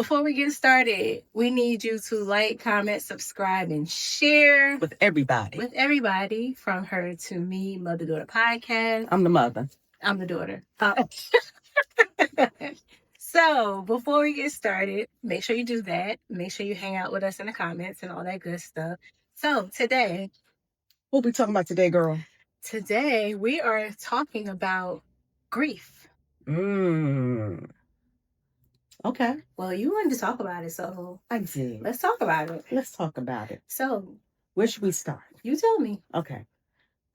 before we get started, we need you to like, comment, subscribe, and share with everybody. From Her to Me, Motherdaughterbond. I'm the mother. I'm the daughter. So before we get started, make sure you do that. Make sure you hang out with us in the comments and all that good stuff. So today, what we talking about today, girl? Today we are talking about grief. Okay. Well, you wanted to talk about it, so I did. Let's talk about it. So, where should we start? You tell me. Okay.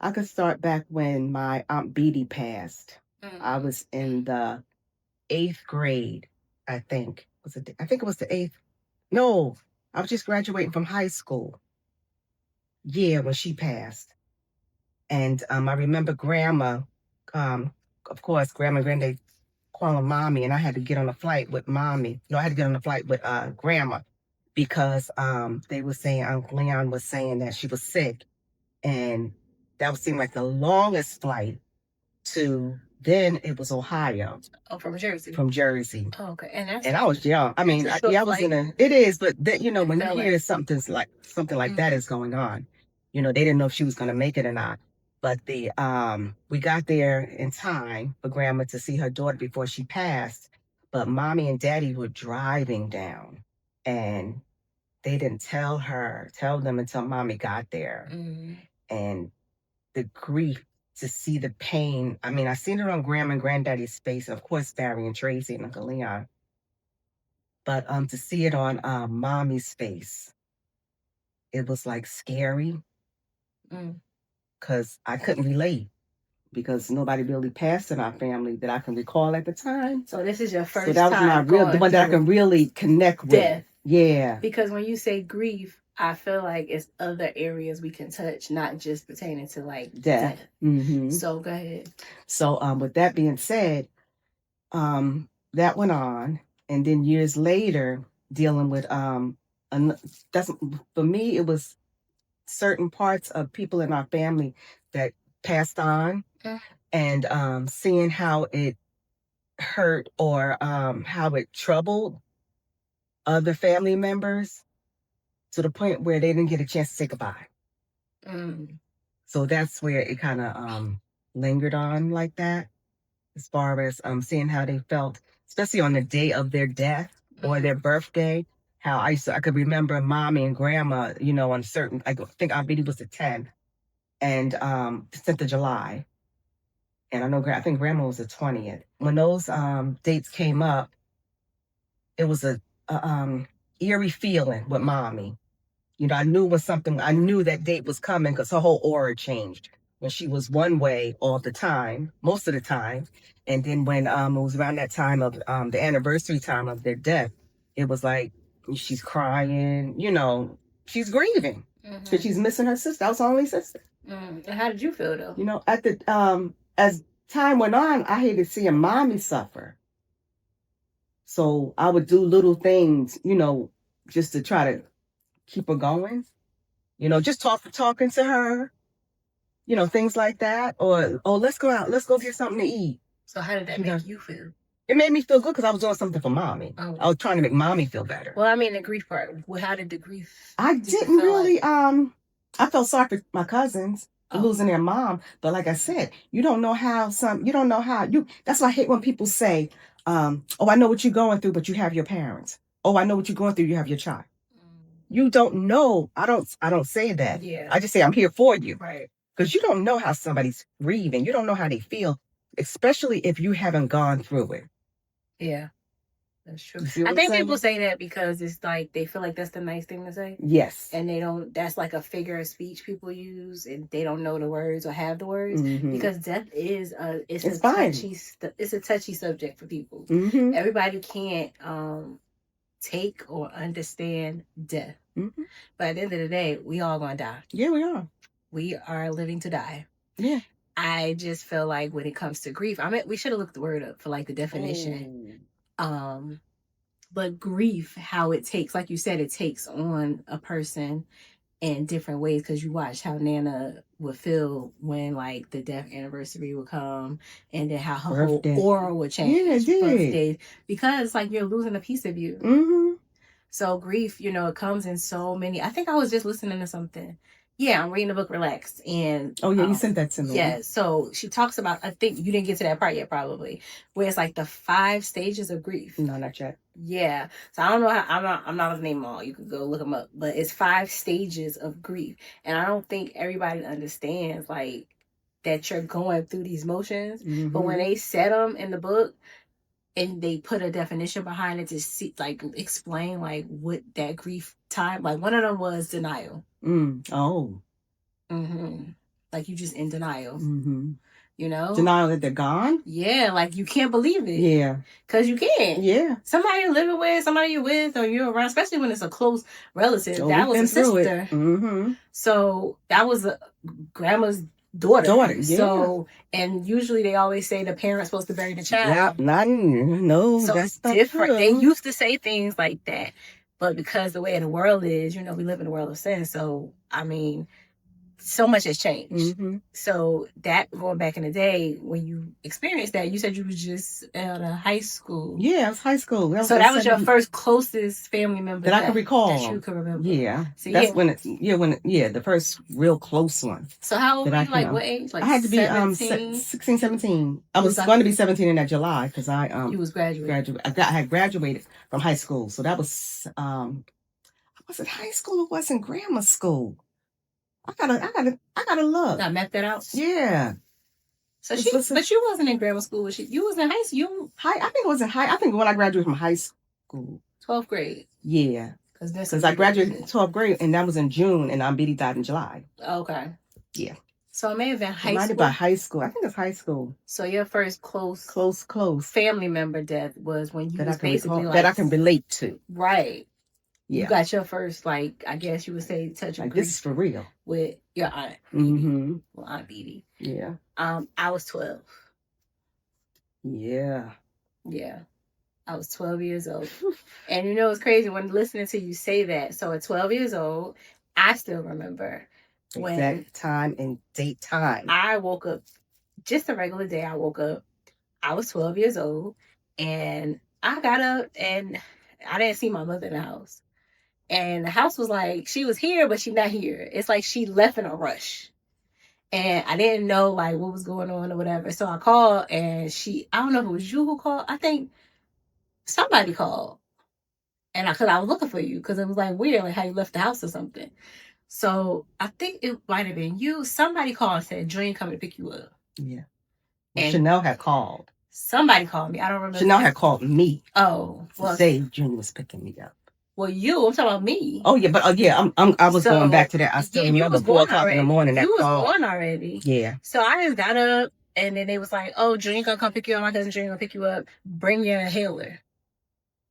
I could start back when my Aunt Beatty passed. I was in the 8th grade, I think. I think it was the 8th. No, I was just graduating from high school. Yeah, when she passed. And I remember Grandma, of course, Grandma and Granddad calling Mommy, and I had to get on a flight with Mommy. No, I had to get on a flight with Grandma because they were saying, Uncle Leon was saying that she was sick. And that seemed like the longest flight to, then it was Ohio. Oh, from Jersey. Oh, okay. And I was young. I mean, I was it is, but then, when you hear something like that is going on, they didn't know if she was going to make it or not. But we got there in time for Grandma to see her daughter before she passed. But Mommy and Daddy were driving down, and they didn't tell them until Mommy got there. And the grief, to see the pain. I mean, I seen it on Grandma and Granddaddy's face, and of course Barry and Tracy and Uncle Leon. But to see it on Mommy's face, it was like scary. Because I couldn't relate, because nobody really passed in our family that I can recall at the time. So this is your first time. So that was the one that I can really connect with. Death. Yeah. Because when you say grief, I feel like it's other areas we can touch, not just pertaining to like death. So go ahead. So with that being said, that went on, and then years later, dealing with that's, for me, it was certain parts of people in our family that passed on, and seeing how it hurt or how it troubled other family members to the point where they didn't get a chance to say goodbye. So that's where it kind of lingered on like that, as far as seeing how they felt, especially on the day of their death or their birthday. How I could remember Mommy and Grandma, on certain, I think Aunt Beatty was the 10th, and 10th of July. And I think Grandma was the 20th. When those dates came up, it was a eerie feeling with Mommy. I knew that date was coming because her whole aura changed. When she was one way all the time, most of the time. And then when it was around that time of the anniversary time of their death, it was like she's crying, she's grieving because she's missing her sister. That was her only sister. And how did you feel though? At the as time went on, I hated seeing Mommy suffer. So I would do little things, just to try to keep her going. Just talking to her. Things like that. Or, let's go out. Let's go get something to eat. So how did that make you feel? It made me feel good because I was doing something for Mommy. Oh. I was trying to make Mommy feel better. Well, I mean, the grief part. Well, how did the grief? I didn't really, I felt sorry for my cousins losing their mom. But like I said, you don't know how that's why I hate when people say, I know what you're going through, but you have your parents. Oh, I know what you're going through. You have your child. You don't know. I don't say that. Yeah. I just say I'm here for you. Right. Because you don't know how somebody's grieving. You don't know how they feel, especially if you haven't gone through it. Yeah, that's true. I think people say that because it's like they feel like that's the nice thing to say. Yes. And they don't, that's like a figure of speech people use, and they don't know the words or have the words. Because death is it's a touchy subject for people. Everybody can't take or understand death. But at the end of the day, we all gonna die. Yeah, we are. We are living to die. Yeah. I just feel like when it comes to grief, we should have looked the word up for like the definition. But grief, how it takes, like you said, it takes on a person in different ways, because you watch how Nana would feel when like the death anniversary would come, and then how her whole aura would change. Yeah, it did. Birthdays, because like you're losing a piece of you. So grief, it comes in so many. I think I was just listening to something. Yeah, I'm reading the book Relax. And oh yeah, you sent that to me. Yeah, so she talks about, I think you didn't get to that part yet probably, where it's like the 5 stages of grief. No, not yet. Yeah. So I don't know how, I'm not gonna name them all. You could go look them up. But it's 5 stages of grief. And I don't think everybody understands like that you're going through these motions. Mm-hmm. But when they said them in the book, and they put a definition behind it to see, like, explain like what that grief time, like one of them was denial. Oh. Like you just in denial. Denial that they're gone. Yeah, like you can't believe it. Yeah, because you can't. Yeah, somebody you're living with, somebody you're with, or you're around, especially when it's a close relative. That was a sister. So that was a grandma's daughter. Yeah. So, and usually they always say the parent's supposed to bury the child. Yeah, no, so that's it's different. They used to say things like that, but because the way the world is, we live in a world of sin. So, I mean, so much has changed. So that, going back in the day when you experienced that, you said you was just out of high school. Yeah, it was high school. So that was your first closest family member that I can recall. That you can remember. Yeah, so that's when the first real close one. So how old were you? Like what age? Like I had to be 16, 17. I was going to be 17 in that July because you was graduating. I had graduated from high school, so that was was it high school or was it grammar school? I gotta look. I mapped that out. Yeah. So but you wasn't in grammar school. You was in high school. I think it was in high. I think when I graduated from high school. 12th grade. Yeah. Because I graduated in 12th grade, and that was in June, and Aunt Betty died in July. Okay. Yeah. So it may have been high school. By high school. I think it's high school. So your first close family member death was when you was basically that I can relate to. Right. Yeah. You got your first, like, I guess you would say, touch of grief. This is for real. With your aunt. Well, Aunt Betty. Yeah. I was 12. Yeah. Yeah. I was 12 years old. And it's crazy when listening to you say that. So at 12 years old, I still remember when exact time and date time. I woke up, just a regular day. I woke up. I was 12 years old, and I got up, and I didn't see my mother in the house. And the house was like, she was here, but she's not here. It's like she left in a rush. And I didn't know, like, what was going on or whatever. So I called, and I don't know if it was you who called. I think somebody called. And because I was looking for you, because it was, like, weird, like, how you left the house or something. So I think it might have been you. Somebody called and said, Dream coming to pick you up. Yeah. Well, Chanel had called. Somebody called me. I don't remember. Chanel had called me. Oh. Well, say Junior was picking me up. Well, I'm talking about me. Oh yeah, but I was going back to that. I still remember 4 o'clock in the morning. You was born already. Yeah. So I just got up, and then they was like, "Oh, Junior gonna come pick you up. My cousin Junior gonna pick you up. Bring your inhaler."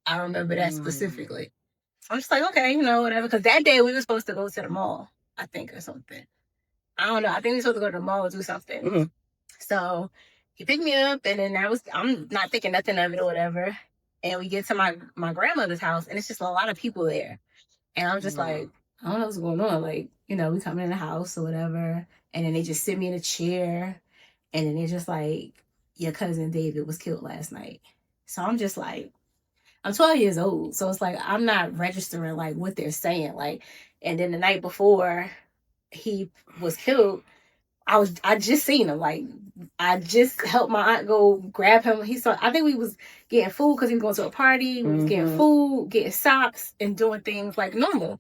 I remember that specifically. So I'm just like, okay, whatever. Because that day we were supposed to go to the mall, I think, or something. I don't know. I think we were supposed to go to the mall or do something. So he picked me up, and then I'm not thinking nothing of it or whatever. And we get to my grandmother's house, and it's just a lot of people there. And I'm just like, I don't know what's going on. Like, we come in the house or whatever, and then they just sit me in a chair, and then they're just like, your cousin David was killed last night. So I'm just like, I'm 12 years old. So it's like, I'm not registering like what they're saying. Like, and then the night before he was killed, I just seen him. Like, I just helped my aunt go grab him. I think we was getting food because he was going to a party. We was getting food, getting socks, and doing things like normal.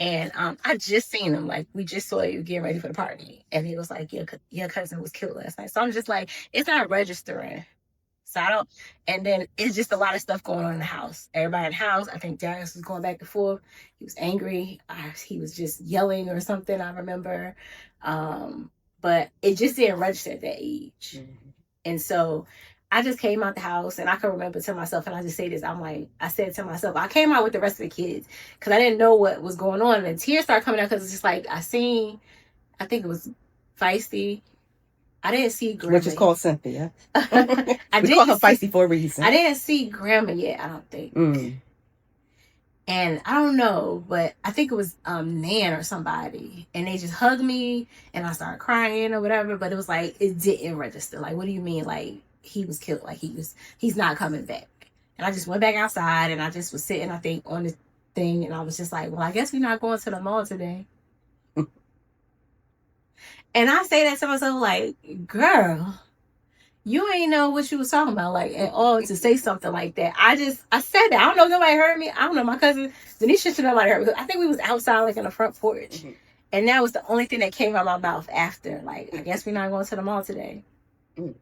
And I just seen him. Like, we just saw you getting ready for the party. And he was like, your cousin was killed last night. So I'm just like, it's not registering. So I don't, and then it's just a lot of stuff going on in the house. Everybody in the house, I think Darius was going back and forth. He was angry. He was just yelling or something, I remember. But it just didn't register at that age. And so I just came out the house, and I can remember to myself, and I just say this, I said to myself, I came out with the rest of the kids because I didn't know what was going on. And tears started coming out because it's just like, I think it was Feisty. I didn't see Grandma. Which is called Cynthia. We call her Feisty for a reason. I didn't see Grandma yet, I don't think. And I don't know, but I think it was Nan or somebody. And they just hugged me, and I started crying or whatever. But it was like, it didn't register. Like, what do you mean? Like, he was killed. Like, he's not coming back. And I just went back outside, and I just was sitting, I think, on the thing, and I was just like, well, I guess we're not going to the mall today. And I say that to myself, like, girl, you ain't know what you was talking about, like, at all, to say something like that. I said that. I don't know if nobody heard me. I don't know. My cousin, Denisha, should nobody heard me. I think we was outside, like, on the front porch. Mm-hmm. And that was the only thing that came out of my mouth after. Like, I guess we're not going to the mall today. Mm.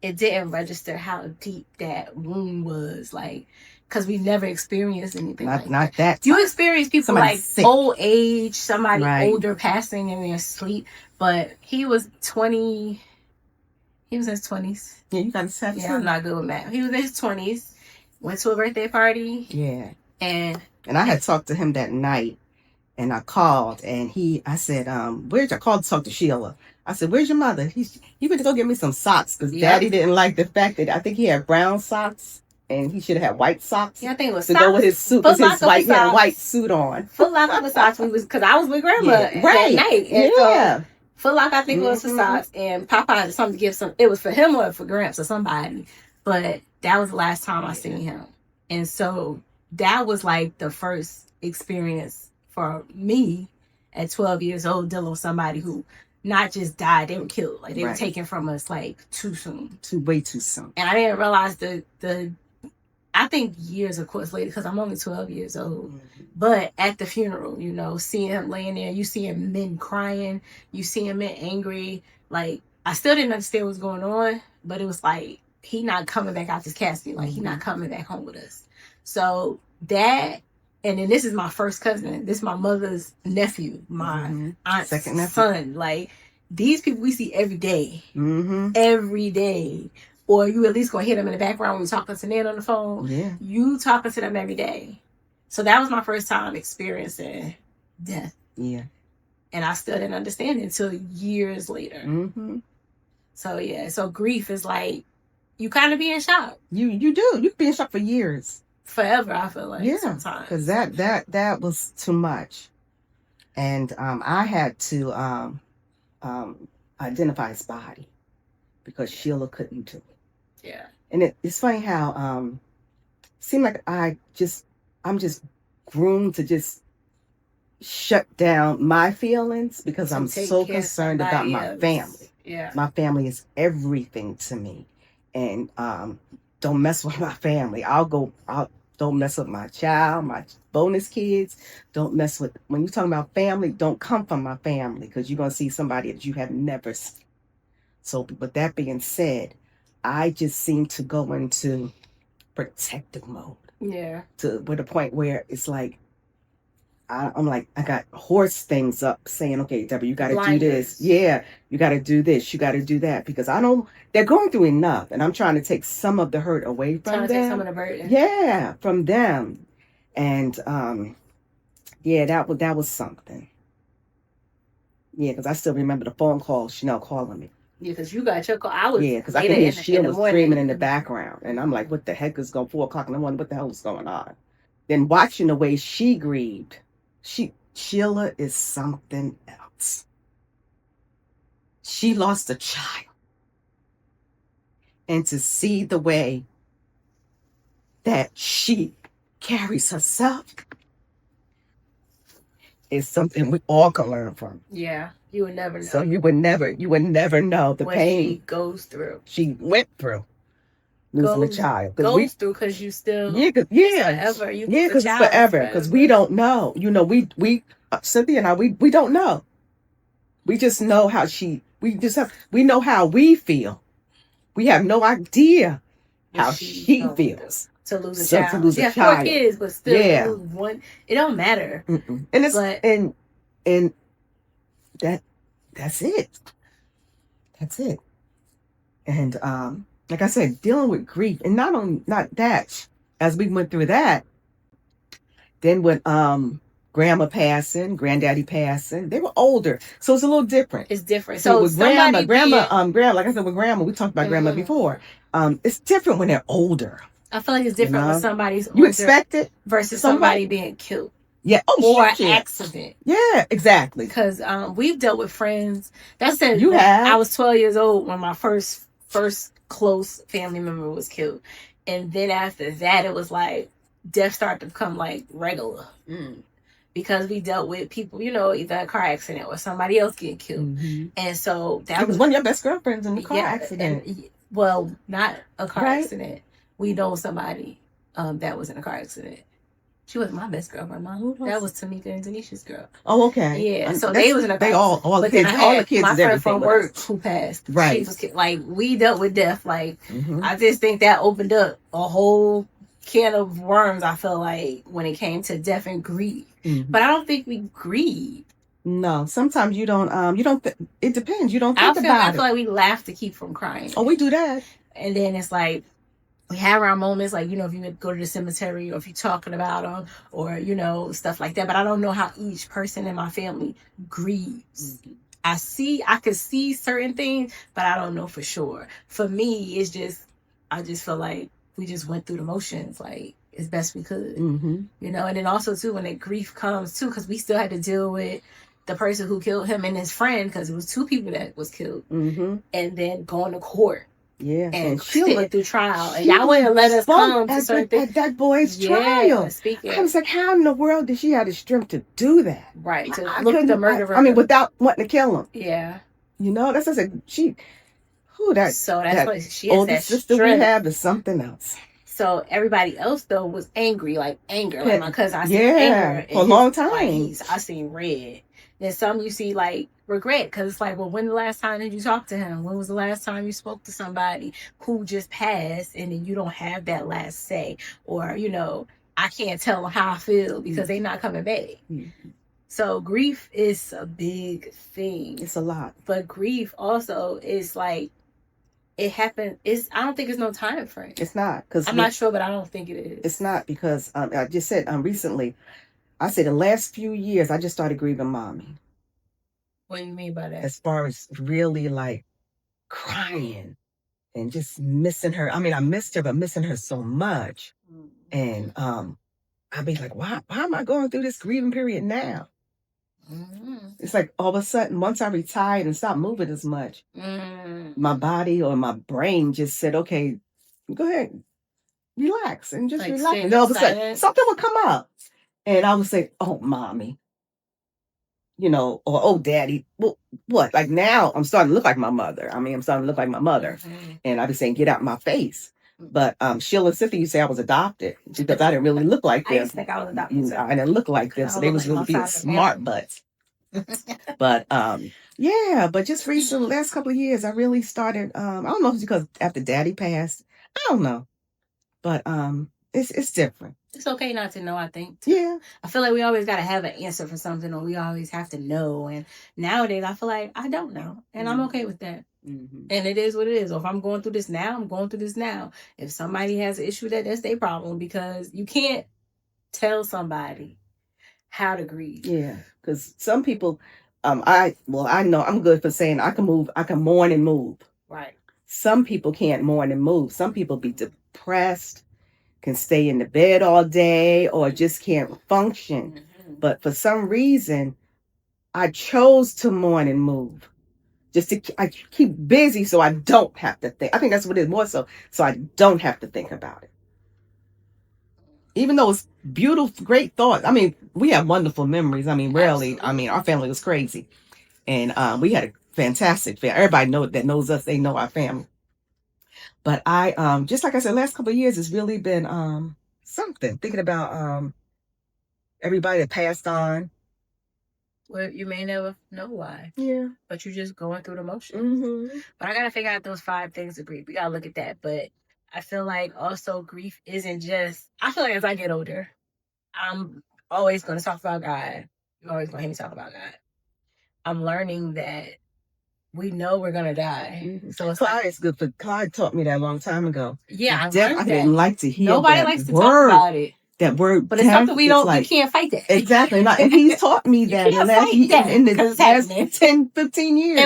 It didn't register how deep that wound was, like, because we never experienced anything not that. You experience people somebody like sick. Old age, somebody right. older passing in their sleep, but he was 20. He was in his 20s. Yeah, you got to say yeah, I'm not good with math. He was in his 20s. Went to a birthday party. Yeah. And I had talked to him that night, and I called, and I said, I called to talk to Sheila. I said, where's your mother? He went to go get me some socks, because Daddy didn't like the fact that I think he had brown socks, and he should have had white socks. Yeah, I think it was to socks. Go with his suit, because he had a white suit on. Foot Locker with socks, because I was with Grandma right. that night. And yeah. Foot Locker, I think, was for socks, and Papa had something to give some. It was for him or for Gramps or somebody. But that was the last time I seen him, and so that was like the first experience for me at 12 years old dealing with somebody who not just died, they were killed. Like, they were taken from us, like, too soon. Way too soon. And I didn't realize I think years, of course, later, because I'm only 12 years old. Mm-hmm. But at the funeral, seeing him laying there, you seeing men crying, you seeing men angry. Like, I still didn't understand what was going on, but it was like, he not coming back out this casket. Like, he not coming back home with us. So that, and then this is my first cousin. This is my mother's nephew, my aunt's second nephew. Son. Like, these people we see every day. Mm-hmm. Every day. Or you at least gonna hear them in the background when you're talking to Nan on the phone. Yeah. You talking to them every day. So that was my first time experiencing death. Yeah. And I still didn't understand it until years later. Mm-hmm. So yeah, so grief is like, you kind of be in shock. You do. You can be in shock for years. Forever, I feel like. Yeah, sometimes. Because that was too much. And I had to identify his body, because Sheila couldn't do it. Yeah. And it's funny how it seemed like I'm just groomed to just shut down my feelings, because I'm so concerned about my family. Yeah. My family is everything to me. And don't mess with my family. Don't mess with my child, my bonus kids. Don't mess with, when you're talking about family, don't come from my family, because you're going to see somebody that you have never seen. So, with that being said, I just seem to go into protective mode. Yeah. To the point where it's like, I'm like, I got horse things up saying, okay, Deborah, you got to do this. Yeah, you got to do this. You got to do that. Because they're going through enough. And I'm trying to take some of the hurt away from them. Trying to take some of the burden. Yeah, from them. And, yeah, that was something. Yeah, because I still remember the phone call, Chanel calling me. Yeah, because you got your call. Because I could hear Sheila screaming in the background. And I'm like, what the heck is going 4 o'clock in the morning? What the hell is going on? Then watching the way she grieved. Sheila is something else. She lost a child. And to see the way that she carries herself is something we all can learn from. Yeah, you would never know. So you would never know the what pain she goes through. She went through losing a child. Goes through because you still forever. Because it's forever. Because we don't know. We Cynthia and I, we don't know. We just know how we know how we feel. We have no idea how she feels. To lose a child. To lose a child. 4 kids, but still lose one. It don't matter. Mm-mm. And it's and that's it. That's it. And like I said, dealing with grief, and not that, as we went through that, then with grandma passing, granddaddy passing, they were older, so it's a little different. It's different. So with grandma, like I said, with grandma, we talked about grandma before. It's different when they're older. I feel like it's different when somebody's older. You expect it versus somebody being killed. Yeah. Or an accident. Yeah, exactly. Because we've dealt with friends. That's it. You have. I was 12 years old when my first close family member was killed. And then after that, it was like, death started to become like regular. Because we dealt with people, either a car accident or somebody else getting killed. And so that was one of your best girlfriends in the car accident. Well, not a car accident. We know somebody that was in a car accident. She wasn't my best girlfriend, Mom. That was Tamika and Tanisha's girl. Oh, okay. Yeah, so they was in a car accident. All the kids my is friend from work who passed. Right. Like, we dealt with death. Like, I just think that opened up a whole can of worms, I feel like, when it came to death and grief. But I don't think we grieve. No, sometimes you don't. It depends. You don't think about it. I feel like we laugh to keep from crying. Oh, we do that. And then it's like we have our moments, like, if you go to the cemetery or if you're talking about them or stuff like that. But I don't know how each person in my family grieves. I could see certain things, but I don't know for sure. For me, it's just I just feel like we just went through the motions, like, as best we could, and then also too, when the grief comes too, because we still had to deal with the person who killed him and his friend, because it was two people that was killed, and then going to court, and sitting through trial, and y'all wouldn't let us come to certain things at that boy's trial. I was like, how in the world did she have the strength to do that? Right, to look at the murderer. I mean, without wanting to kill him. Yeah, that's just like she. That's what she is. Oldest sister we have is something else. So everybody else though was angry, like anger. Like my cousin, I seen anger for a long time. I seen red. Then some you see like regret, because it's like, well, when the last time did you talk to him? When was the last time you spoke to somebody who just passed, and then you don't have that last say, or I can't tell them how I feel because they're not coming back. So grief is a big thing. It's a lot, but grief also is like. It happened. I don't think it's no time frame. It's not, because I'm not sure, but I don't think it is. It's not, because I just said recently, I said the last few years I just started grieving Mommy. What do you mean by that? As far as really like crying and just missing her. I mean, I missed her, but missing her so much. And I'd be like, why am I going through this grieving period now? It's like all of a sudden, once I retired and stopped moving as much, my body or my brain just said, okay, go ahead, relax and just relax. And all of a sudden, something would come up. And I would say, oh, Mommy, or oh, Daddy. Well, what? Like now I'm starting to look like my mother. I mean, I'm starting to look like my mother. And I'd be saying, get out my face. But Sheila and Cynthia, you say I was adopted because I didn't really look like them. I used to think I was adopted. I didn't look like them, so they was really being smart butts. But but just recently, last couple of years, I really started. I don't know if it's because after Daddy passed. I don't know, but it's different. It's okay not to know, I think. Yeah. I feel like we always got to have an answer for something, or we always have to know. And nowadays, I feel like I don't know, and I'm okay with that. And it is what it is. Or if I'm going through this now, I'm going through this now. If somebody has an issue, that's their problem, because you can't tell somebody how to grieve. Yeah, because some people, I know I'm good for saying I can mourn and move. Right. Some people can't mourn and move. Some people be depressed, can stay in the bed all day, or just can't function. But for some reason, I chose to mourn and move. I keep busy so I don't have to think. I think that's what it is, more so I don't have to think about it. Even though it's beautiful, great thoughts. I mean, we have wonderful memories. I mean, rarely. Absolutely. I mean, our family was crazy. And we had a fantastic family. Everybody that knows us, they know our family. But I, just like I said, last couple of years, it's really been something. Thinking about everybody that passed on. Well, you may never know why. Yeah. But you're just going through the motions. But I got to figure out those 5 things of grief. We got to look at that. But I feel like also grief isn't just... I feel like as I get older, I'm always going to talk about God. You're always going to hear me talk about God. I'm learning that we know we're going to die. So it's Clyde is good. But Clyde taught me that a long time ago. Yeah, I didn't like to hear Nobody likes to talk about it. That word, but it's something we can't fight that. Exactly. And he's taught me that in the last 10, 15 years.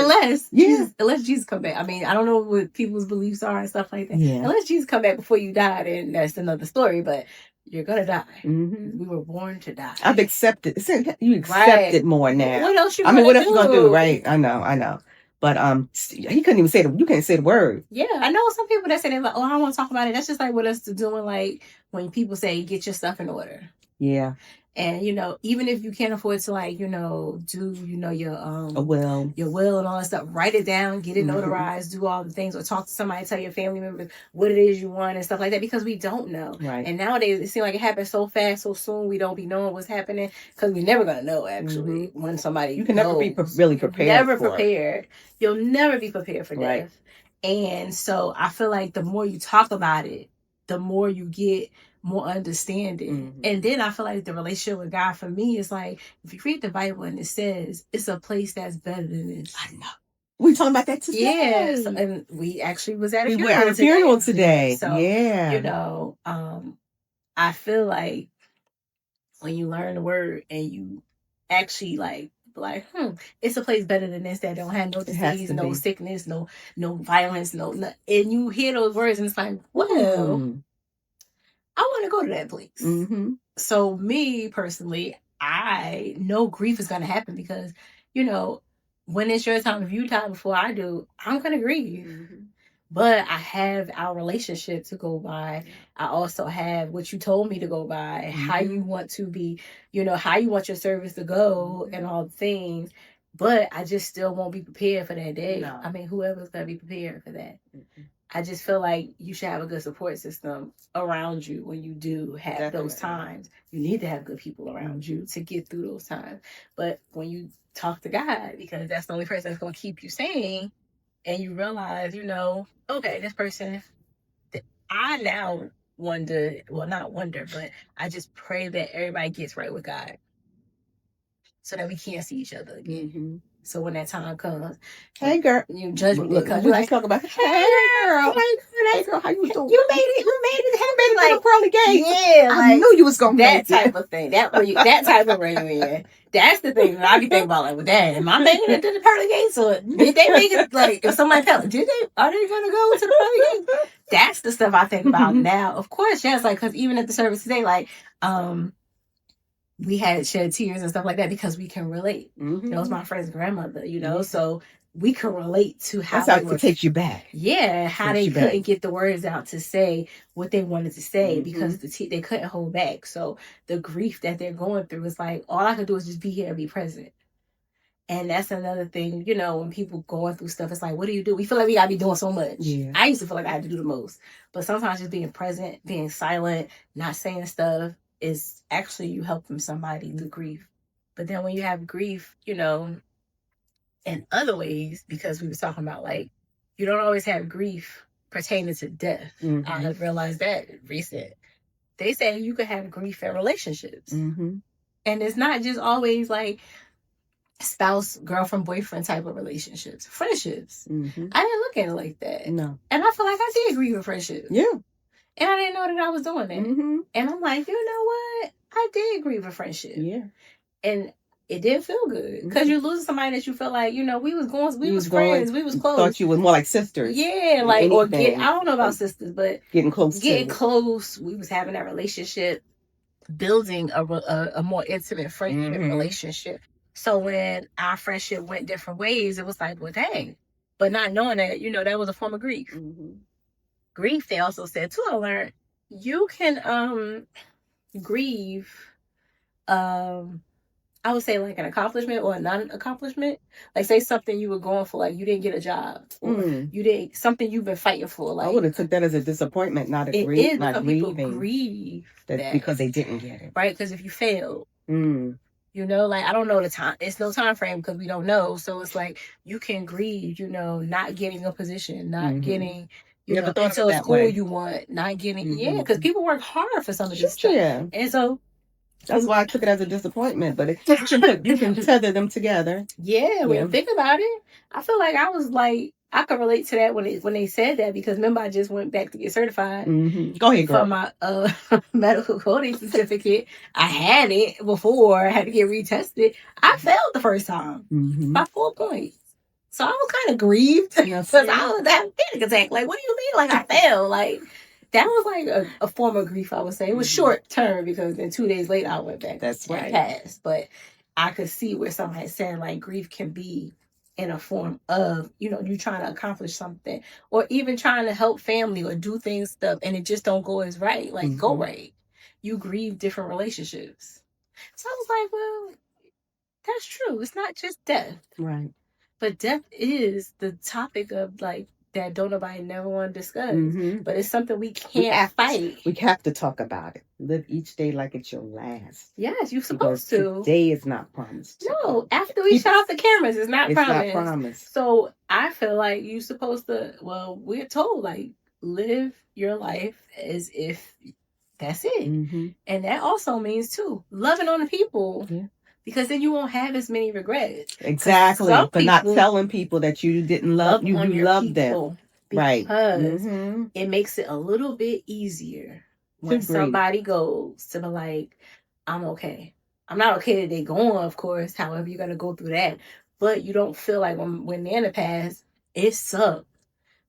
Unless Jesus come back. I mean, I don't know what people's beliefs are and stuff like that. Yeah. Unless Jesus come back before you die, then that's another story. But you're gonna die. We were born to die. I've accepted. You accept it more now. What else you what else you gonna do, right? I know. But he couldn't even say you can't say the word. Yeah, I know some people that say they're like, oh, I don't want to talk about it. That's just like what us doing, like when people say get your stuff in order. Yeah. And even if you can't afford to like, do your will. Your will and all that stuff, write it down, get it notarized, do all the things, or talk to somebody, tell your family members what it is you want and stuff like that, because we don't know. Right. And nowadays it seems like it happens so fast, so soon, we don't be knowing what's happening, because we're never gonna know actually when somebody you can never be really prepared. Never prepared. You'll never be prepared for right. death. And so I feel like the more you talk about it, the more you get more understanding. And then I feel like the relationship with God for me is like, if you read the Bible and it says it's a place that's better than this. I know. We talking about that today. Yeah. So, and we actually was at a funeral. We were at a funeral today. So, yeah. I feel like when you learn the word and you actually like, it's a place better than this that don't have no disease, no sickness, no violence, no, and you hear those words and it's like, well, I want to go to that place. So me personally, I know grief is going to happen because, when it's your time, if you die before I do, I'm going to grieve. But I have our relationship to go by. I also have what you told me to go by, how you want to be, how you want your service to go and all the things. But I just still won't be prepared for that day. No. I mean, whoever's going to be prepared for that. I just feel like you should have a good support system around you when you do have those times. You need to have good people around you to get through those times. But when you talk to God, because that's the only person that's going to keep you sane, and you realize, okay, this person, I now wonder, well, not wonder, but I just pray that everybody gets right with God so that we can't see each other again. So when that time comes, hey girl, you judge me. Look, we like talk about, hey girl, how you doing? You made it like pearly gates. Yeah, I knew you was gonna that type of thing. That type of reunion. That's the thing that I be thinking about. Like, well, dad, am I making it to the pearly gates, or did they make it? Like, if somebody tell me, are they gonna go to the pearly gates? That's the stuff I think about now. Of course, yes, like because even at the service today, like, we had shed tears and stuff like that because we can relate. That was my friend's grandmother, so we can relate to how it takes you back. Yeah, how they couldn't get the words out to say what they wanted to say because they couldn't hold back. So the grief that they're going through is like, all I could do is just be here and be present. And that's another thing, when people going through stuff, it's like, what do you do? We feel like we gotta be doing so much. Yeah. I used to feel like I had to do the most. But sometimes just being present, being silent, not saying stuff, is actually you helping somebody through grief. But then when you have grief, in other ways, because we were talking about like, you don't always have grief pertaining to death. I have realized that recent. They say you could have grief in relationships. And it's not just always like spouse, girlfriend, boyfriend type of relationships. Friendships. I didn't look at it like that. No. And I feel like I did grieve with friendships. Yeah. And I didn't know that I was doing that. And I'm like, you know what? I did grieve a friendship. Yeah. And it didn't feel good. Because you lose somebody that you felt like, we was friends, we was close. Thought you was more like sisters. Yeah, like, or I don't know about sisters, but getting close. We was having that relationship, building a more intimate friendship relationship. So when our friendship went different ways, it was like, well, dang. But not knowing that, that was a form of grief. Grief, they also said too, I learned you can grieve I would say like an accomplishment or a non-accomplishment. Like say something you were going for, like you didn't get a job, or you didn't, something you've been fighting for. Like I would have took that as a disappointment, not a grief. Not grieving. People grieve that because they didn't get it, right? Because if you failed, like I don't know the time. It's no time frame because we don't know. So it's like you can grieve, not getting a position, not getting. Into a school you want, not getting, because people work hard for some of this stuff. Yeah. And so that's why I took it as a disappointment, but you can tether them together. Yeah, when you think about it, I feel like I was like, I could relate to that when they said that, because remember I just went back to get certified. Go ahead, girl. For my medical coding certificate. I had it before, I had to get retested. I failed the first time by 4 points. So I was kind of grieved because I was having a panic attack. Like, what do you mean? Like, I failed? Like, that was like a form of grief, I would say. It was short term because then 2 days later I went back. That's right. Passed. But I could see where somebody said, like, grief can be in a form of, you know, you trying to accomplish something, or even trying to help family or do things stuff, and it just don't go as right. Like, go right. You grieve different relationships. So I was like, well, that's true. It's not just death. Right. But death is the topic of like that don't nobody never want to discuss. But it's something we can't fight. We have to talk about it. Live each day like it's your last. Yes, you're supposed to. Today is not promised. No, after we shut off the cameras, it's not promised. It's not promised. So I feel like you're supposed to, well, we're told like live your life as if that's it. And that also means too, loving on the people. Yeah. Because then you won't have as many regrets. Exactly. For not telling people that you didn't love you love them. Right. Because it makes it a little bit easier when somebody goes to be like, I'm okay. I'm not okay that they going, of course, however you're gonna go through that. But you don't feel like when Nana passed, it sucked.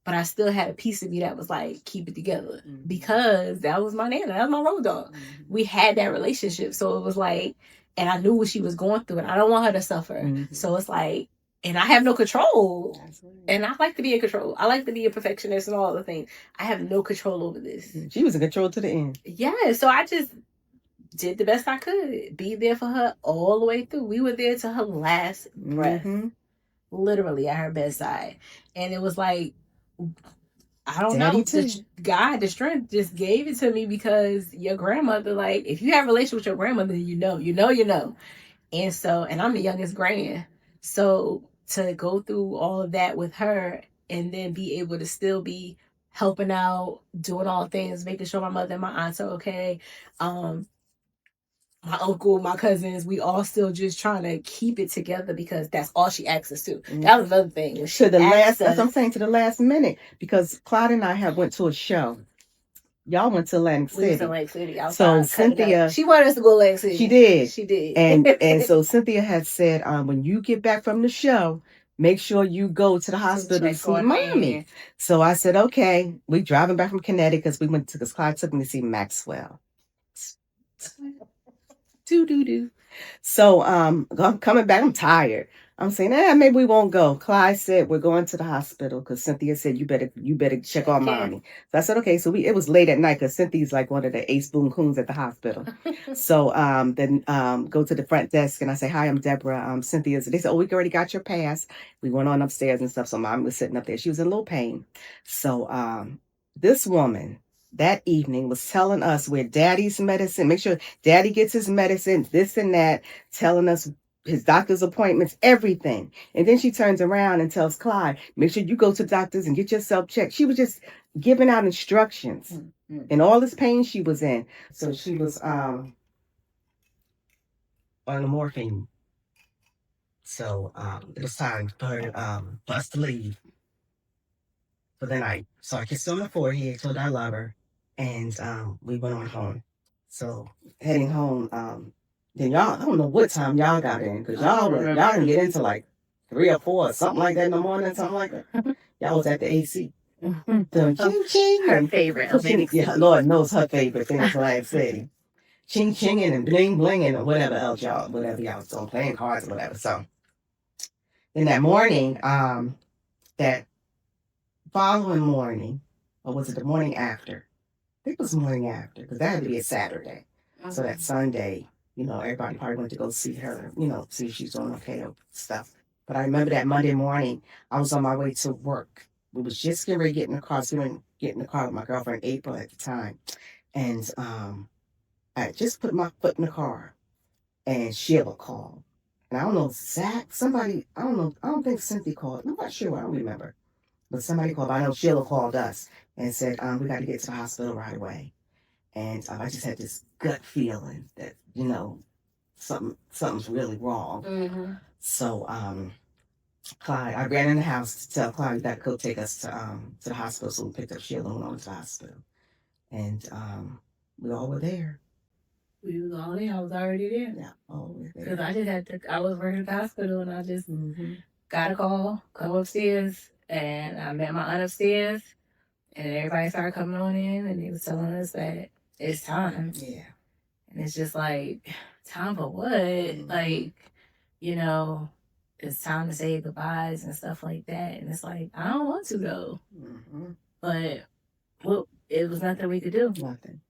But I still had a piece of me that was like, keep it together. Because that was my Nana. That was my road dog. We had that relationship. So it was like, and I knew what she was going through, and I don't want her to suffer. So it's like, and I have no control. And I like to be in control. I like to be a perfectionist and all the things. I have no control over this. She was in control to the end. Yeah, so I just did the best I could. Be there for her all the way through. We were there to her last breath. Literally at her bedside. And it was like, I don't know. God, the strength just gave it to me because your grandmother, like, if you have a relationship with your grandmother, you know. And so, and I'm the youngest grand. So to go through all of that with her and then be able to still be helping out, doing all things, making sure my mother and my aunts are okay. My uncle, my cousins, we all still just trying to keep it together because that's all she asked us to. That was another thing. That's what I'm saying, to the last minute. Because Claude and I went to a show. Y'all went to Atlantic City. We went to Atlantic City. So Cynthia, she wanted us to go to Atlantic City. She did. And so Cynthia had said, when you get back from the show, make sure you go to the hospital to see Mommy. So I said, okay. We driving back from Connecticut because Clyde took me to see Maxwell. So I'm coming back. I'm tired. I'm saying, maybe we won't go. Clyde said we're going to the hospital because Cynthia said you better check on Mommy. So I said, okay. So it was late at night because Cynthia's like one of the ace boom coons at the hospital. So then go to the front desk and I say, hi, I'm Deborah. Cynthia's. They said, we already got your pass. We went on upstairs and stuff. So Mom was sitting up there. She was in a little pain. So this woman that evening was telling us where Daddy's medicine, make sure Daddy gets his medicine, this and that, telling us his doctor's appointments, everything. And then she turns around and tells Clyde, make sure you go to doctors and get yourself checked. She was just giving out instructions and all this pain she was in. So she was on the morphine. So it was time for us to leave for the night. So I kissed her on the forehead, told her I love her, and we went on home. So heading home, then y'all, I don't know what time y'all got in, because y'all didn't get into like 3 or 4 or something like that in the morning, something like that. Y'all was at the AC. The ching, her favorite. Yeah, Lord knows her favorite thing is like City. Ching chinging and bling blinging or whatever else y'all was doing, playing cards or whatever. So in that morning, that following morning, or was it the morning after? I think it was the morning after, because that had to be a Saturday. So that Sunday, everybody probably went to go see her, see if she's doing okay or stuff. But I remember that Monday morning, I was on my way to work. We was just getting ready to get in the car. So we were getting in the car with my girlfriend, April, at the time. And I just put my foot in the car, and Sheila called. And I don't know, somebody, I don't think Cynthia called. I'm not sure, I don't remember. But somebody called. I know Sheila called us and said, we got to get to the hospital right away. And I just had this gut feeling that, something's really wrong. So Clyde, I ran in the house to tell Clyde that could take us to the hospital. So we picked up Sheila and went on to the hospital. And we all were there. We was all there. I was already there. Yeah, always there. Because I was working at the hospital and I just got a call, come upstairs. And I met my aunt upstairs, and everybody started coming on in, and they was telling us that it's time. Yeah. And it's just like, time for what? Like, it's time to say goodbyes and stuff like that. And it's like, I don't want to go. But well, it was nothing we could do. Nothing.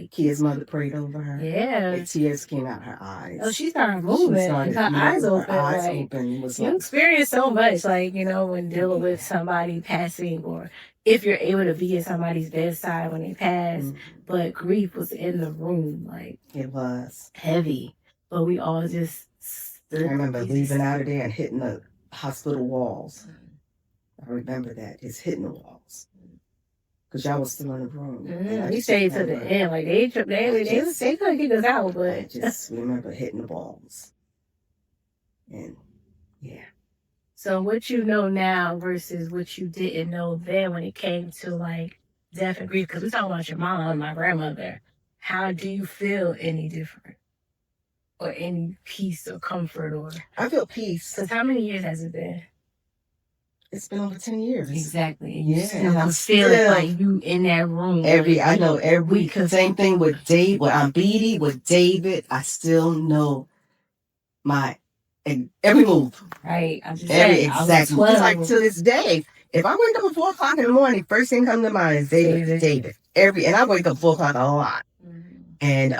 Kia's mother prayed over her. Yeah. And tears came out her eyes. Oh, she started moving. Her eyes open. Her eyes open. Was you experience so much, like, you know, when dealing with somebody passing, or if you're able to be at somebody's bedside when they pass. But grief was in the room, like it was heavy. But we all just stood. I remember leaving out of there and hitting the hospital walls. I remember that. It's hitting the walls. Because y'all was still in the room. We stayed to the end. Like, they couldn't get us out, but I just remember hitting the walls. And, yeah. So what you know now versus what you didn't know then when it came to, like, death and grief, because we're talking about your mom and my grandmother. How do you feel any different? Or any peace or comfort? Or I feel peace. Because how many years has it been? It's been over 10 years. Exactly. Yeah. And I'm feeling like you in that room. Every week. Same thing with Dave, with Aunt Beatty, with David. I still know my every move. Right. I'm just saying. Exactly. Just like to this day. If I wake up at 4 o'clock in the morning, first thing comes to mind is David. And I wake up 4 o'clock a lot. And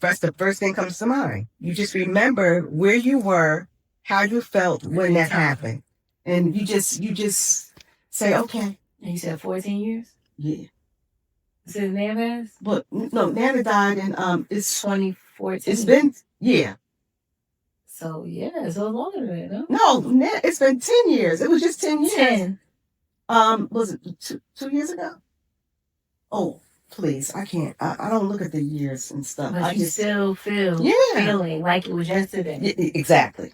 that's the first thing comes to mind. You just remember where you were, how you felt when that happened. And you just say, okay. And you said 14 years? Yeah. Since Nana passed? But no, Nana died in it's 2014. It's been So yeah, so longer than that, no? No, it's been 10 years. It was just 10 years. 10. Was it 2 years ago? Oh, please, I can't. I don't look at the years and stuff. But I you still feeling like it was yesterday. Exactly.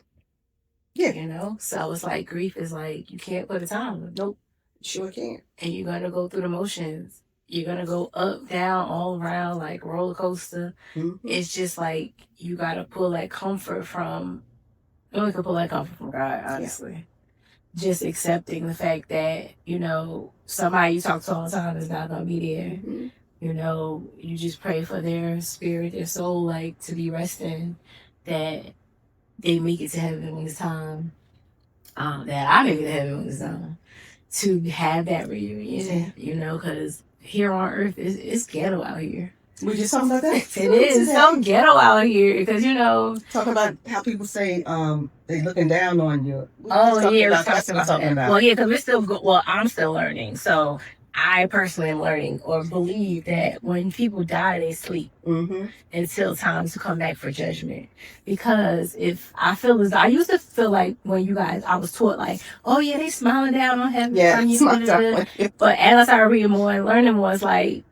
Yeah. You know? So it's like grief is like, you can't put a time limit. Nope. Sure can't. And you're going to go through the motions. You're going to go up, down, all around like roller coaster. It's just like, you got to pull that comfort from, you can pull that comfort from God, honestly. Yeah. Just accepting the fact that, you know, somebody you talk to all the time is not going to be there. You know, you just pray for their spirit, their soul, like, to be resting, that they make it to heaven when it's time, that I make it to heaven when it's time, to have that reunion, you know, because here on earth, it's ghetto out here. We just talking about that? It is. It's so ghetto out here because, you know. Talking about how people say they looking down on you. Oh, yeah. We're talking about. Well, yeah, because we're still, I'm still learning. So I personally am learning or believe that when people die, they sleep until time to come back for judgment. Because if I feel as I used to feel like when you guys, I was taught like, oh yeah, they smiling down on heaven. Yeah, but as I started reading more and learning more, it's like,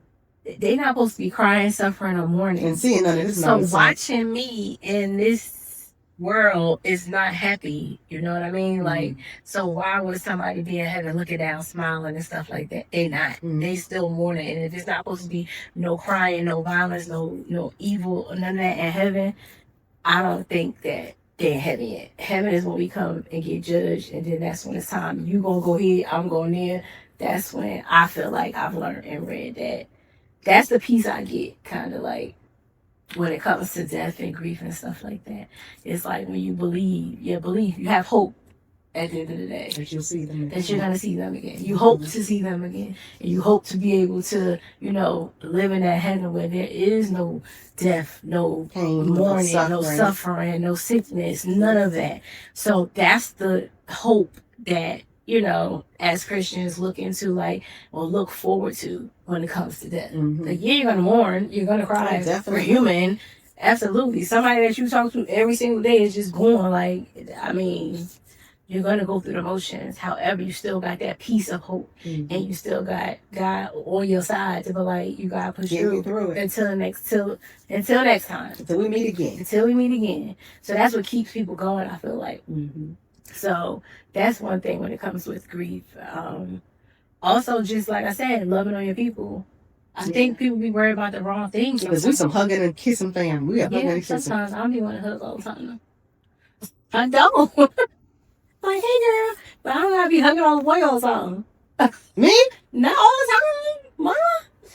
they not supposed to be crying, suffering, or mourning. And seeing none of this nonsense. So watching me in this world is not happy. You know what I mean? Like, so why would somebody be in heaven looking down, smiling and stuff like that? They not. They still mourning. And if it's not supposed to be no crying, no violence, no evil, none of that in heaven, I don't think that they're in heaven yet. Heaven is when we come and get judged, and then that's when it's time. You gonna go here, I'm going there. That's when I feel like I've learned and read that. That's the piece I get, kind of like, when it comes to death and grief and stuff like that. It's like when you believe, you have hope at the end of the day. That you'll see them again. That you're going to see them again. You hope to see them again. And you hope to be able to, you know, live in that heaven where there is no death, no pain, mourning, no suffering, no sickness, none of that. So that's the hope that, you know, as Christians look into, like, or look forward to when it comes to death. Like, yeah, you're going to mourn, you're going to cry. We're human. Absolutely. Somebody that you talk to every single day is just going, like, I mean, you're going to go through the motions. However, you still got that piece of hope. And you still got God on your side to be like, you got to push through it. Until next time. Until we meet again. So that's what keeps people going, I feel like. So that's one thing when it comes with grief. Also, just like I said, loving on your people. I think people be worried about the wrong things. Because we some hugging and kissing fam. We are hugging and kissing. Sometimes I don't be want to hug all the time. I don't. Like, hey girl, but I don't gotta be hugging all the boy all the time. Me? Not all the time. Mama,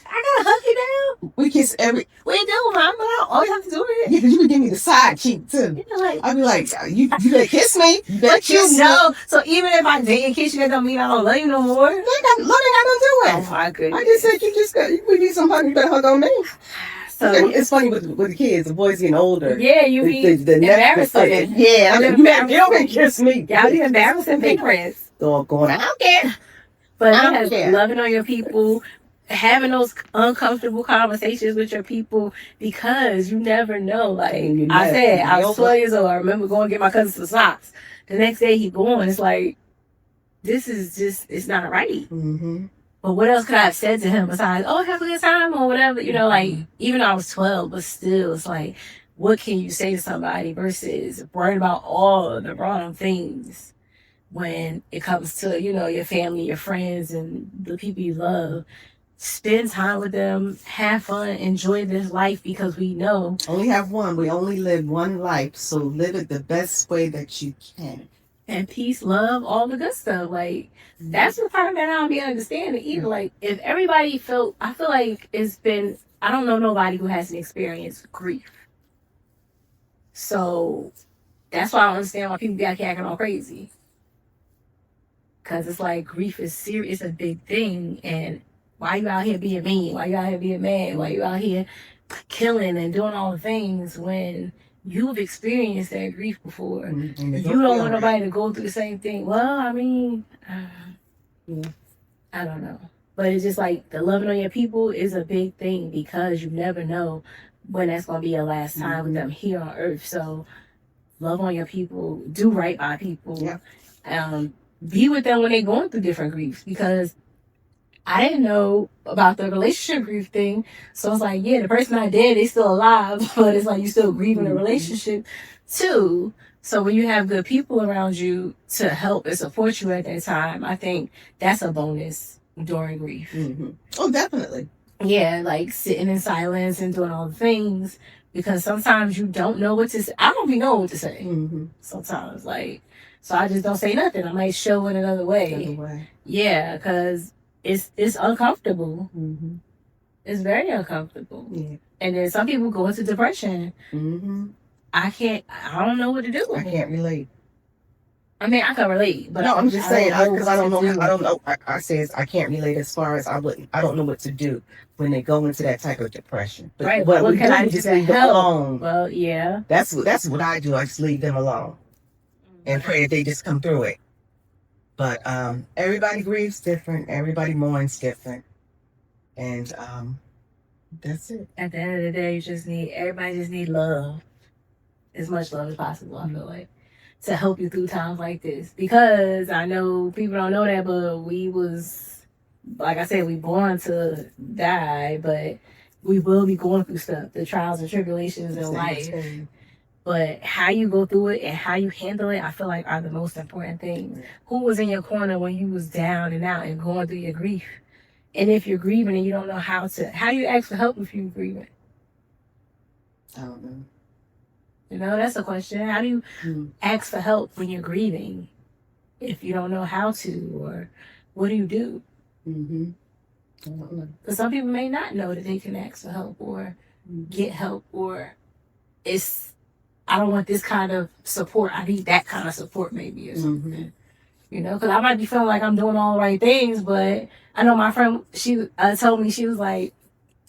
I gotta hug you down. We kiss every. We do, Mama. I always have to do it. Yeah, because you would give me the side cheek too. Yeah, like, I'd be like, you better kiss me. You better but kiss you know, me. so even if I didn't kiss you, that don't mean I don't love you no more. Love ain't got nothing to do with it. Oh my goodness. I just said you just got. We need some hug. You better hug on me. So it's funny with the kids, the boys getting older. yeah, you be the embarrassing. Yeah, you don't kiss me. Y'all be embarrassing big friends. Going out there. But I don't yes, care. loving on your people, having those uncomfortable conversations with your people, because you never know. Like I said, I was 12 years old. I remember going to get my cousin some socks. The next day he going. It's like, this is just, it's not right. Mm-hmm. But what else could I have said to him besides, oh, have a good time or whatever? You know, like, even though I was 12, but still, it's like, what can you say to somebody versus worrying about all of the wrong things when it comes to, you know, your family, your friends, and the people you love? Spend time with them, have fun, enjoy this life, because we know. Only have one. We only live one life, so live it the best way that you can. And peace, love, all the good stuff. Like, that's the part that I don't be understanding either. Like, if everybody felt, I feel like it's been, I don't know nobody who hasn't experienced grief. So, that's why I don't understand why people be acting all crazy. Because it's like, grief is serious, it's a big thing. And why you out here being mean? Why you out here being mad? Why you out here killing and doing all the things when you've experienced that grief before? Mm-hmm. You don't want nobody to go through the same thing. Well, I mean, I don't know. But it's just like the loving on your people is a big thing, because you never know when that's going to be your last time with them here on earth. So love on your people, do right by people. Yeah. Be with them when they're going through different griefs, because I didn't know about the relationship grief thing. So it's like, yeah, the person not dead, they still alive, but it's like you still grieving the relationship too. So when you have good people around you to help and support you at that time, I think that's a bonus during grief. Mm-hmm. Oh, definitely. Yeah, like sitting in silence and doing all the things, because sometimes you don't know what to say. I don't be know what to say sometimes. Like, so I just don't say nothing. I might show it another way. Yeah, because it's uncomfortable. Mm-hmm. It's very uncomfortable. Yeah. And then some people go into depression. Mm-hmm. I don't know what to do. I can't relate. I mean, I can relate, but no, I'm just saying, because I don't know. I says I can't relate as far as I don't know what to do when they go into that type of depression. But right. What can I just leave them alone? Well, yeah. That's what I do. I just leave them alone and pray that they just come through it. But everybody grieves different. Everybody mourns different. And that's it. At the end of the day, everybody just need love. As much love as possible, I feel like, to help you through times like this. Because I know people don't know that, but we was, like I said, we born to die, but we will be going through stuff, the trials and tribulations in life. But how you go through it and how you handle it, I feel like are the most important things. Who was in your corner when you was down and out and going through your grief? And if you're grieving and you don't know how do you ask for help if you're grieving? I don't know. You know, that's a question. How do you ask for help when you're grieving if you don't know how to, or what do you do? Mm-hmm. I don't know. Because some people may not know that they can ask for help or get help, or I don't want this kind of support. I need that kind of support maybe or something. Mm-hmm. You know, because I might be feeling like I'm doing all the right things, but I know my friend, she told me, she was like,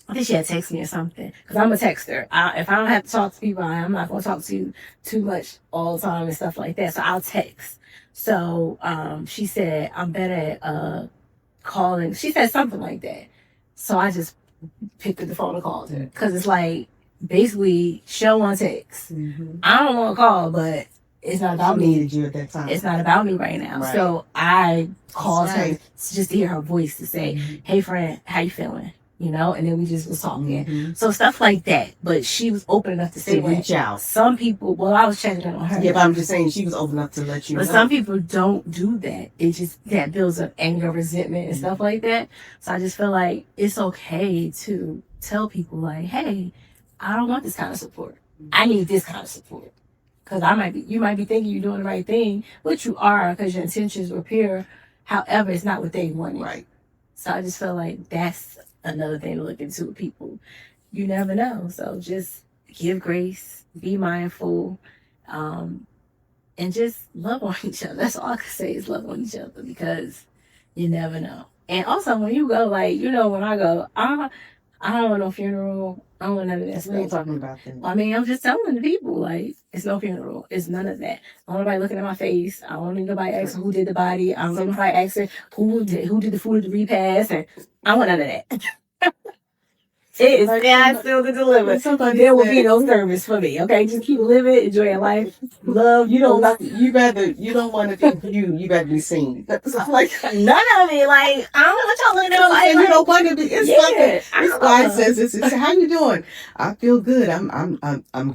I think she had texted me or something, because I'm a texter. If I don't have to talk to people, I'm not going to talk to you too much all the time and stuff like that. So I'll text. So she said, I'm better at calling. She said something like that. So I just picked up the phone and called her, because it's like, basically, show on text. Mm-hmm. I don't want to call, but it's not about me. Needed you at that time. It's not about me right now. Right. So I called her just to hear her voice, to say, hey friend, how you feeling? You know, and then we just was talking. Mm-hmm. So stuff like that. But she was open enough to say, reach out. Some people, well, I was checking on her. Yeah, but I'm just saying she was open enough to let you know. But some people don't do that. It just, that builds up anger, resentment, and stuff like that. So I just feel like it's okay to tell people like, hey, I don't want this kind of support. I need this kind of support. Because you might be thinking you're doing the right thing, which you are, because your intentions were pure. However, it's not what they wanted. Right. So I just feel like that's another thing to look into with people. you never know. So just give grace, be mindful, and just love on each other. That's all I can say is love on each other, because you never know. And also, when you go, like, when I go, I don't want no funeral. I don't want none of that We ain't stuff. talking about that. I mean, I'm just telling the people, like, it's no funeral. It's none of that. I don't want nobody looking at my face. I don't need nobody asking who did the body. I don't need nobody asking who did the food at the repast. And I don't want none of that. It is God still to deliver. There will be no service for me. Okay, just keep living, enjoy your life, love. You don't want to be viewed. You better be seen. Like none of it. Like, I don't want y'all looking at nobody. You don't want to be. It's like this guy says this. It's, how you doing? I feel good. I'm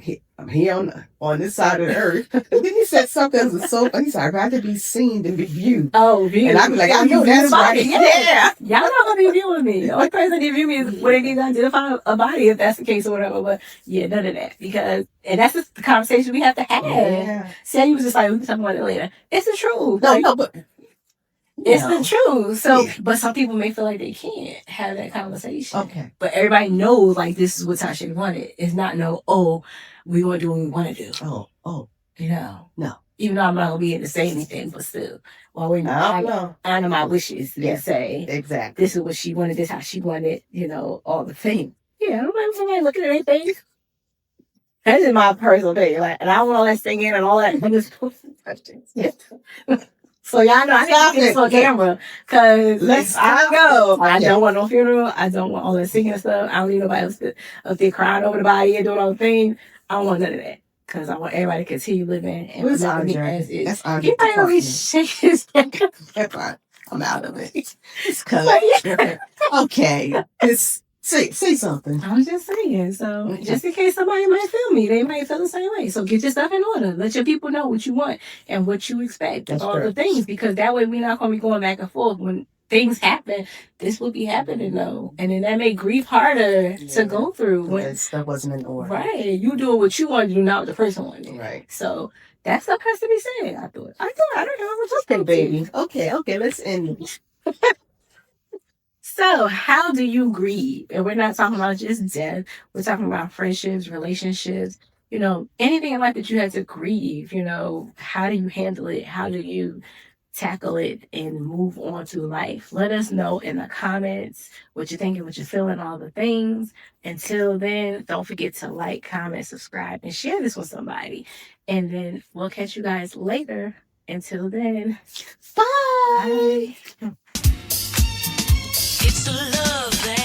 here on this side of the earth. And then he said something that was so funny. He said, I'd rather be seen than be viewed. Oh, viewed. And I'm like, I know that's right. Yeah. Y'all not going to be viewing me. The only person that view me is when they need to identify a body, if that's the case or whatever. But yeah, none of that. And that's just the conversation we have to have. Yeah. Say you was just like, we can talk about it later. It's the truth. But it's the truth. So, but some people may feel like they can't have that conversation. Okay. But everybody knows, like, this is what Tasha wanted. It's not we want to do what we want to do. Oh. No. Even though I'm not going to be able to say anything, but still. Well, I honor my wishes and say, exactly. This is what she wanted, this is how she wanted, all the things. Yeah, nobody looking at anything. That's just my personal thing. Like, and I don't want all that singing and all that. Yeah. So y'all know I need to get this on camera, because I go. I don't want no funeral. I don't want all that singing and stuff. I don't need nobody else up there crying over the body and doing all the things. I don't want none of that, because I want everybody to continue living and remember me as is. That's Andre. He might always shake his head. That's fine. I'm out of it. Okay. Say something. I'm just saying. So just in case somebody might feel me, they might feel the same way. So get your stuff in order. Let your people know what you want and what you expect. That's all the things, because that way we're not going to be going back and forth. When things happen, this will be happening though. And then that may grieve harder to go through. When stuff wasn't in order. Right. You doing what you want to do, not what the person wanted. Right. So that stuff has to be said. I don't know. Okay, baby. Okay, let's end it. So, how do you grieve? And we're not talking about just death. We're talking about friendships, relationships, anything in life that you had to grieve, how do you handle it? How do you tackle it and move on to life? Let us know in the comments what you're thinking, what you're feeling, all the things. Until then, don't forget to like, comment, subscribe, and share this with somebody. And then we'll catch you guys later. Until then, bye. It's the love that